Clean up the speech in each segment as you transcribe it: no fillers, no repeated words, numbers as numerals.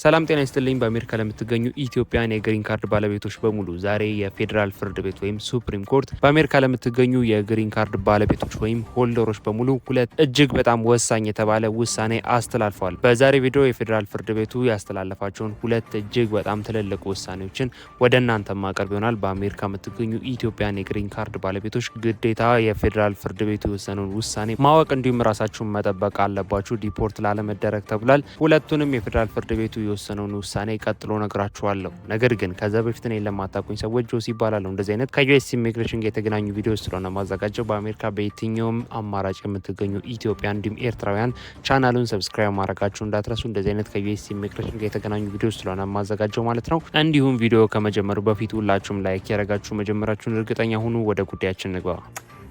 ሰላም ጤና ይስጥልኝ። በአሜሪካ ለምትገኙ ኢትዮጵያን የግሪን ካርድ ባለቤቶች በሙሉ ዛሬ የፌዴራል ፍርድ ቤት ወይም ሱፕሪም ኮርት በአሜሪካ ለምትገኙ የግሪን ካርድ ባለቤቶች ወይም ሆልደሮች በሙሉ ሁለት እጅግ በጣም ወሳኝ የተባለ ውሳኔ አስተላልፈዋል። በዛሬ ቪዲዮ የፌዴራል ፍርድ ቤቱ ያስተላለፋቸውን ሁለት እጅግ በጣም ትልልቅ ውሳኔዎችን ወደ እናንተ ማቅረብ ይሆናል። በአሜሪካ የምትገኙ ኢትዮጵያን የግሪን ካርድ ባለቤቶች ግዴታ የፌዴራል ፍርድ ቤቱ የወሰነውን ውሳኔ ማወቅ እንዲሁም ራሳችሁን መጠበቅ አለባችሁ፣ ዲፖርት ላለመደረግ ተብሏል። ሁለቱንም የፌዴራል ፍርድ ቤቱ የወሰነውን ውሳኔ ቀጥሎ ነግራችኋለሁ። ነገር ግን ከዛ በፊት እኔን ለማታውቁኝ ሰዎች ጆሲ ይባላለሁ። እንደዚህ አይነት ከዩኤስ ኢሚግሬሽን ጋር የተገናኙ ቪዲዮዎች ስለሆነ ማዘጋጀው በአሜሪካ በየትኛውም አማራጭ የምትገኙ ኢትዮጵያ እንዲሁም ኤርትራውያን ቻናሉን ሰብስክራይብ ማድረጋችሁ እንዳትረሱ። እንደዚህ አይነት ከዩኤስ ኢሚግሬሽን ጋር የተገናኙ ቪዲዮዎች ስለሆነ ማዘጋጀው ማለት ነው። እንዲሁም ቪዲዮ ከመጀመሩ በፊት ሁላችሁም ላይክ ያደረጋችሁ መጀመራችሁን እርግጠኛ ሁኑ። ወደ ጉዳያችን እንግባ።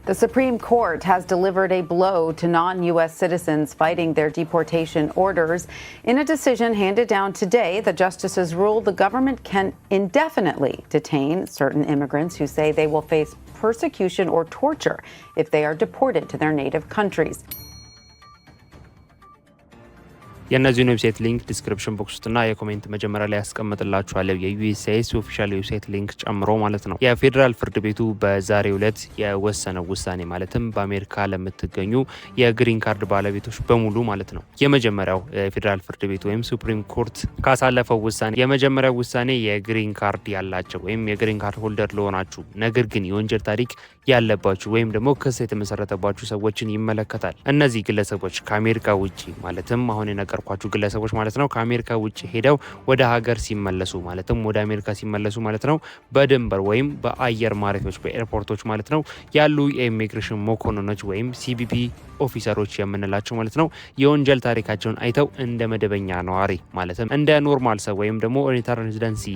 The Supreme Court has delivered a blow to non-U.S. citizens fighting their deportation orders. In a decision handed down today, the justices ruled the government can indefinitely detain certain immigrants who say they will face persecution or torture if they are deported to their native countries. የእነዚህን ዌብሳይት ሊንክ ዲስክሪፕሽን ቦክስ ውስጥና የኮሜንት መጀመሪያ ላይ ያስቀምጥላችኋለሁ። የዩኤስሲአይኤስ ኦፊሻል ዌብሳይት ሊንክ ጨምሮ ማለት ነው። የፌዴራል ፍርድ ቤቱ በዛሬው ዕለት የወሰነው ውሳኔ ማለትም በአሜሪካ ለምትገኙ የግሪን ካርድ ባለቤቶች በሙሉ ማለት ነው። የመጀመሪያው የፌዴራል ፍርድ ቤቱ ወይም ሱፕሪም ኮርት ካሳለፈው ውሳኔ የመጀመሪያው ውሳኔ የግሪን ካርድ ያላቸው ወይም የግሪን ካርድ ሆልደር ለሆናችሁ ነገር ግን የወንጀል ታሪክ ያለባችሁ ወይም ደግሞ ክስ የተመሰረተባችሁ ሰዎችን ይመለከታል። እነዚህ ግለሰቦች ከአሜሪካ ውጪ ማለትም አሁን የነገርኳችሁ ግለሰቦች ማለት ነው ከአሜሪካ ውጪ ሄደው ወደ ሀገር ሲመለሱ ማለትም ወደ አሜሪካ ሲመለሱ ማለት ነው በድንበር ወይም በአየር ማረፊያዎች በኤርፖርቶች ማለት ነው ያሉ የኢሚግሬሽን መኮንኖች ወይም ሲቢፒ ኦፊሰሮች የምንላቸው ማለት ነው የወንጀል ታሪካቸውን አይተው እንደ መደበኛ ነዋሪ ማለትም እንደ ኖርማል ሰው ወይም ደግሞ ሪተርን ሬዚደንሲ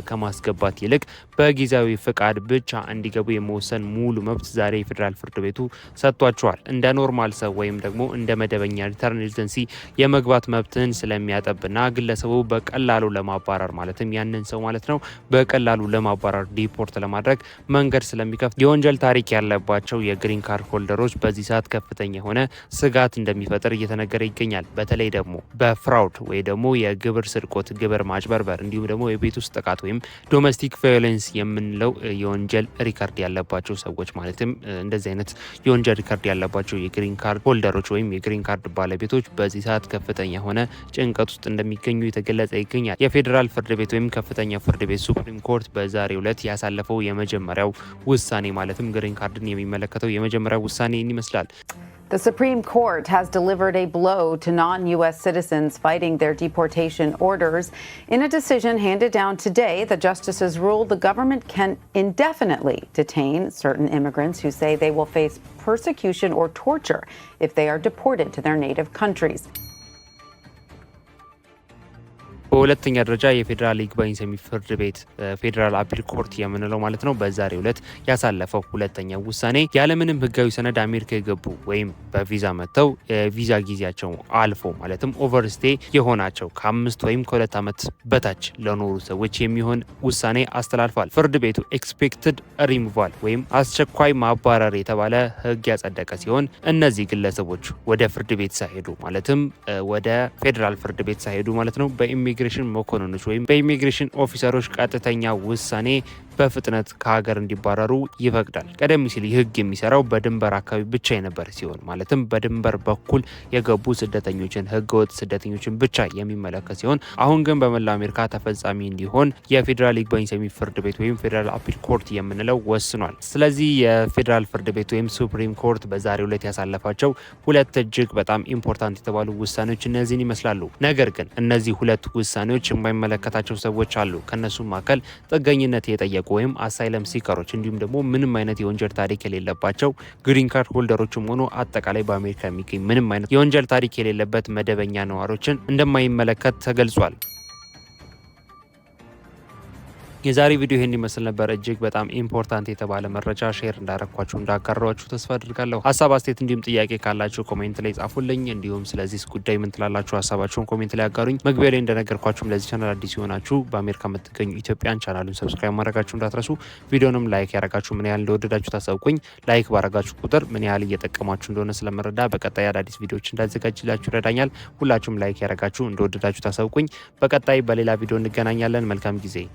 ከማስገባት ይልቅ በጊዜያዊ ፍቃድ ብቻ እንዲገቡ የመወሰን ሙሉ መብት ዛሬ የፌዴራል ፍርድ ቤቱ ሰጥቷቸዋል። እንደ ኖርማል ሰው ወይም ደግሞ እንደ መደበኛ ሪተርን ሬዚደንሲ የመግባት መብትን ስለሚያጠብና ግለሰቡ በቀላሉ ለማባረር ማለትም ያንን ሰው ማለት ነው በቀላሉ ለማባረር ዲፖርት ለማድረግ መንገድ ስለሚከፍት የወንጀል ታሪክ ያለባቸው የግሪን ካርድ ሆልደሮች በዚህ ሰዓት ከፍተኛ የሆነ ስጋት እንደሚፈጥር እየተነገረ ይገኛል። በተለይ ደግሞ በፍራውድ ወይ ደግሞ የግብር ስርቆት፣ ግብር ማጭበርበር እንዲሁም ደግሞ የቤት ውስጥ ጥቃት ወይም ዶሜስቲክ ቫዮለንስ የምንለው የወንጀል ሪካርድ ያለባቸው ሰዎች ማለትም እንደዚህ አይነት የወንጀል ሪካርድ ያለባቸው የግሪን ካርድ ሆልደሮች ወይም የግሪን ካርድ ባለቤቶች በዚህ ሰዓት ከፍተኛ የሆነ ጭንቀት ውስጥ እንደሚገኙ የተገለጸ ይገኛል። የፌዴራል ፍርድ ቤት ወይም ከፍተኛ ፍርድ ቤት ሱፕሪም ኮርት በዛሬው ዕለት ያሳለፈው የመጀመሪያው ውሳኔ ማለትም ግሪን ካርድን የሚመለከተው የመጀመሪያው ውሳኔ ይመስላል። The Supreme Court has delivered a blow to non-U.S. citizens fighting their deportation orders. In a decision handed down today, the justices ruled the government can indefinitely detain certain immigrants who say they will face persecution or torture if they are deported to their native countries. በሁለተኛ ደረጃ የፌዴራል ይግባኝ ሰሚ ፍርድ ቤት ፌዴራል አፒል ኮርት የምንለው ማለት ነው በዛሬው ዕለት ያሳለፈው ሁለተኛው ውሳኔ ያለምንም ሕጋዊ ሰነድ አሜሪካ የገቡ ወይም በቪዛ መጥተው ቪዛ ጊዜያቸው አልፎ ማለትም ኦቨርስቴ የሆናቸው ከ5 ወይም ከ2 ዓመት በታች ለኖሩ ሰዎች የሚሆን ውሳኔ አስተላልፏል። ፍርድ ቤቱ ኤክስፔክትድ ሪሙቫል ወይም አስቸኳይ ማባረር የተባለ ሕግ ያጸደቀ ሲሆን እነዚህ ግለሰቦች ወደ ፍርድ ቤት ሳይሄዱ ማለትም ወደ ፌዴራል ፍርድ ቤት ሳይሄዱ ማለት ነው በኢሚግሬሽን መኮንኖች ወይም በኢሚግሬሽን ኦፊሰሮች ቀጥተኛ ውሳኔ በፍጥነት ከሀገር እንዲባረሩ ይፈቅዳል። ቀደም ሲል ይህ ህግ የሚሰራው በድንበር አካባቢ ብቻ የነበረ ሲሆን ማለትም በድንበር በኩል የገቡ ስደተኞችን ህገወጥ ስደተኞችን ብቻ የሚመለከት ሲሆን አሁን ግን በመላው አሜሪካ ተፈጻሚ እንዲሆን የፌዴራል ይግባኝ ሰሚ ፍርድ ቤት ወይም ፌዴራል አፒል ኮርት የምንለው ወስኗል። ስለዚህ የፌዴራል ፍርድ ቤት ወይም ሱፕሪም ኮርት በዛሬው ዕለት ያሳለፋቸው ሁለት እጅግ በጣም ኢምፖርታንት የተባሉ ውሳኔዎች እነዚህን ይመስላሉ። ነገር ግን እነዚህ ሁለት ውሳኔዎች የማይመለከታቸው ሰዎች አሉ። ከነሱም መካከል ጥገኝነት የጠየቁ ወይም አሳይለም ሲከሮች እንዲሁም ደግሞ ምንም አይነት የወንጀል ታሪክ የሌለባቸው ግሪን ካርድ ሆልደሮችም ሆኖ አጠቃላይ በአሜሪካ የሚገኝ ምንም አይነት የወንጀል ታሪክ የሌለበት መደበኛ ነዋሪዎችን እንደማይመለከት ተገልጿል። የዛሬ ቪዲዮ ይሄን ይመስል ነበር። እጅግ በጣም ኢምፖርታንት የተባለ መረጃ ሼር እንዳረኳችሁ እንዳጋራችሁ ተስፋ አድርጋለሁ። ሀሳብ አስተያየት፣ እንዲሁም ጥያቄ ካላችሁ ኮሜንት ላይ ጻፉልኝ። እንዲሁም ስለዚህ ጉዳይ ምን ትላላችሁ ሀሳባችሁን ኮሜንት ላይ አጋሩኝ። መግቢያ ላይ እንደነገርኳችሁም ለዚህ ቻናል አዲስ የሆናችሁ በአሜሪካ የምትገኙ ኢትዮጵያን ቻናሉን ሰብስክራይብ ማድረጋችሁ እንዳትረሱ። ቪዲዮንም ላይክ ያረጋችሁ ምን ያህል እንደወደዳችሁ ታሳውቁኝ። ላይክ ባረጋችሁ ቁጥር ምን ያህል እየጠቀማችሁ እንደሆነ ስለመረዳ በቀጣይ አዳዲስ ቪዲዮዎች እንዳዘጋጅላችሁ ይረዳኛል። ሁላችሁም ላይክ ያረጋችሁ እንደወደዳችሁ ታሳውቁኝ። በቀጣይ በሌላ ቪዲዮ እንገናኛለን። መልካም ጊዜ